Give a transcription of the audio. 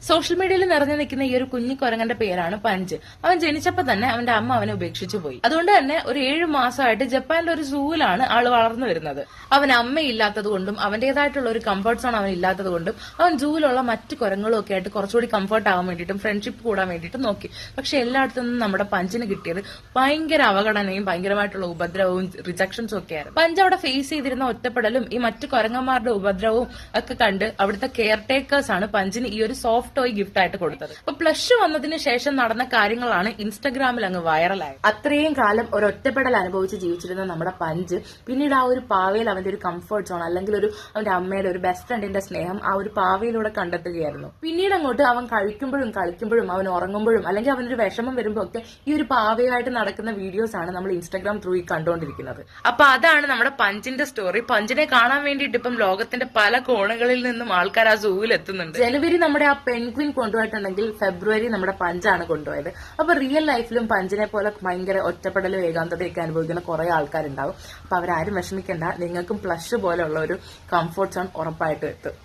Social മീഡിയയിൽ നിറഞ്ഞു നിൽക്കുന്ന ഈ ഒരു കുഞ്ഞി കുരങ്ങന്റെ പേരാണ് പഞ്ച്. അവൻ ജനിച്ചപ്പോ തന്നെ അവന്റെ അമ്മ അവനെ ഉപേക്ഷിച്ചു പോയി. അതുകൊണ്ട് തന്നെ ഒരു 7 മാസമായിട്ട് ജപ്പാനിലെ ഒരു സൂവിലാണ് ആള് വളർന്നു വരുന്നത്. അവൻ അമ്മയില്ലാത്തത് കൊണ്ടും അവന്റേതായിട്ടുള്ള ഒരു കംഫർട്ട് സോൺ അവൻ ഇല്ലാത്തത് കൊണ്ടും അവൻ സൂവിലുള്ള മറ്റു കുരങ്ങളും ഒക്കെ ആയിട്ട് കുറച്ചുകൂടി കംഫർട്ട് ആവാൻ വേണ്ടിയിട്ടും ഫ്രണ്ട്ഷിപ്പ് കൂടാൻ വേണ്ടിയിട്ടും നോക്കി. പക്ഷെ എല്ലായിടത്തു നിന്നും നമ്മുടെ പഞ്ചിന് കിട്ടിയത് ഭയങ്കര അവഗണനയും ഭയങ്കരമായിട്ടുള്ള ഉപദ്രവവും റിജക്ഷൻസും ഒക്കെയായിരുന്നു. പഞ്ച് അവിടെ ഫേസ് ചെയ്തിരുന്ന ഒറ്റപ്പെടലും ഈ മറ്റു കുരങ്ങന്മാരുടെ ഉപദ്രവവും ഒക്കെ കണ്ട് അവിടുത്തെ കെയർ ടേക്കേഴ്സ് ആണ് പഞ്ചിന് ഈ ഒരു സോഫ്റ്റ് ടോയ് ഗിഫ്റ്റ് ആയിട്ട് കൊടുത്തത്. അപ്പൊ പ്ലസ് വന്നതിന് ശേഷം നടന്ന കാര്യങ്ങളാണ് ഇൻസ്റ്റഗ്രാമിൽ അങ്ങ് വൈറലായത്. അത്രയും കാലം ഒരു ഒറ്റപ്പെടൽ അനുഭവിച്ച് ജീവിച്ചിരുന്ന നമ്മുടെ പഞ്ച് പിന്നീട് ആ ഒരു പാവയിൽ അവന്റെ ഒരു കംഫർട്ട് സോൺ അല്ലെങ്കിൽ അവന്റെ അമ്മയുടെ ഒരു ബെസ്റ്റ് ഫ്രണ്ടിന്റെ സ്നേഹം ആ ഒരു പാവയിലൂടെ കണ്ടെത്തുകയായിരുന്നു. പിന്നീട് അങ്ങോട്ട് അവൻ കഴിക്കുമ്പോഴും കളിക്കുമ്പോഴും അവൻ ഉറങ്ങുമ്പോഴും അല്ലെങ്കിൽ അവനൊരു വിഷമം വരുമ്പോൾ ഒക്കെ ഈ ഒരു പാവയായിട്ട് നടക്കുന്ന വീഡിയോസ് ആണ് നമ്മൾ ഇൻസ്റ്റഗ്രാം ത്രൂ കണ്ടുകൊണ്ടിരിക്കുന്നത്. അപ്പൊ അതാണ് നമ്മുടെ പഞ്ചിന്റെ സ്റ്റോറി. പഞ്ചിനെ കാണാൻ വേണ്ടിയിട്ട് ഇപ്പം ലോകത്തിന്റെ പല കോണുകളിൽ നിന്നും ആൾക്കാർ ആ സൂവിൽ എത്തുന്നുണ്ട്. ജനുവരി നമ്മുടെ ആ പെൻഗ്വിൻ കൊണ്ടുപോയിട്ടുണ്ടെങ്കിൽ ഫെബ്രുവരി നമ്മുടെ പഞ്ചാണ് കൊണ്ടുപോയത്. അപ്പൊ റിയൽ ലൈഫിലും പഞ്ചിനെ പോലെ ഭയങ്കര ഒറ്റപ്പെടലും ഏകാന്തതയൊക്കെ അനുഭവിക്കുന്ന കുറെ ആൾക്കാരുണ്ടാവും. അപ്പൊ അവരാരും വിഷമിക്കേണ്ട, നിങ്ങൾക്കും പ്ലഷ് പോലെയുള്ള ഒരു കംഫർട്ട് സോൺ ഉറപ്പായിട്ടും എത്തും.